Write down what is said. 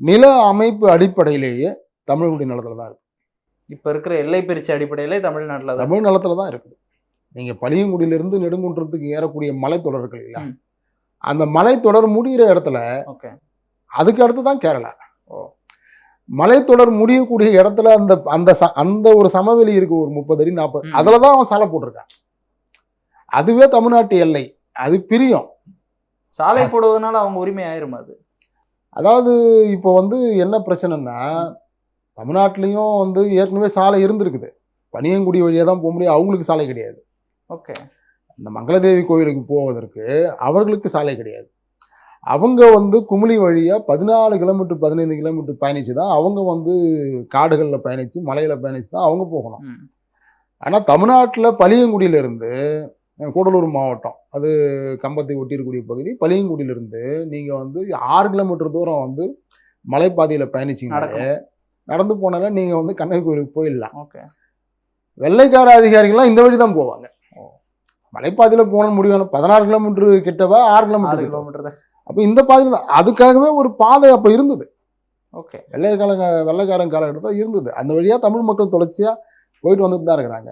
நில அமைப்பு அடிப்படையிலேயே தமிழ்குடி நிலத்துல தான் இருக்கு. இப்ப இருக்கிற எல்லை பிரிச்சு அடிப்படையிலே தமிழ்நாட்டுல தான் தமிழ் நிலத்துல தான் இருக்குது. நீங்க பளியங்குடியிலிருந்து நெடுங்குன்றத்துக்கு ஏறக்கூடிய மலைத்தொடர்கள் இல்ல, அந்த மலைத்தொடர் முடிகிற இடத்துல ஓகே அதுக்கு அடுத்து தான் கேரளா. ஓ மலைத்தொடர் முடியக்கூடிய இடத்துல அந்த அந்த அந்த ஒரு சமவெளி இருக்கு, ஒரு 30 அடி 40, அதுலதான் அவன் சாலை போட்டிருக்கான். அதுவே தமிழ்நாட்டு எல்லை. அது பிரியும். சாலை போடுவதனால அவங்க உரிமை ஆயிரும் அது. அதாவது இப்போ வந்து என்ன பிரச்சனைன்னா, தமிழ்நாட்டிலையும் வந்து ஏற்கனவே சாலை இருந்திருக்குது. பனியங்குடி வழியா தான் போக முடியும், அவங்களுக்கு சாலை கிடையாது. ஓகே இந்த மங்களதேவி கோயிலுக்கு போவதற்கு அவர்களுக்கு சாலை கிடையாது. அவங்க வந்து குமுளி வழியா 14 கிலோமீட்டர் 15 கிலோமீட்டர் பயணிச்சு தான் அவங்க வந்து காடுகளில் பயணிச்சு மலையில பயணிச்சு தான் அவங்க போகணும். ஆனா தமிழ்நாட்டில் பளியங்குடியிலிருந்து கூடலூர் மாவட்டம், அது கம்பத்தை ஒட்டி இருக்கக்கூடிய பகுதி, பளியங்குடியிலிருந்து நீங்க வந்து 6 கிலோமீட்டர் தூரம் வந்து மலைப்பாதையில பயணிச்சிங்கனாலே நடந்து போனால நீங்க வந்து கண்ணகி கோயிலுக்கு போயிடலாம். ஓகே வெள்ளைக்கார அதிகாரிகள்லாம் இந்த வழி தான் போவாங்க. மலைப்பாதையில போன முடியும் 16 கிலோமீட்டர் கிட்டவா 6 கிலோமீட்டர் தான். அப்போ இந்த பாதையில் தான், அதுக்காகவே ஒரு பாதை அப்போ இருந்தது. ஓகே வெள்ளைக்காரன் காலகட்டத்தில் இருந்தது. அந்த வழியா தமிழ் மக்கள் தொடர்ச்சியா போயிட்டு வந்துட்டு தான் இருக்கிறாங்க.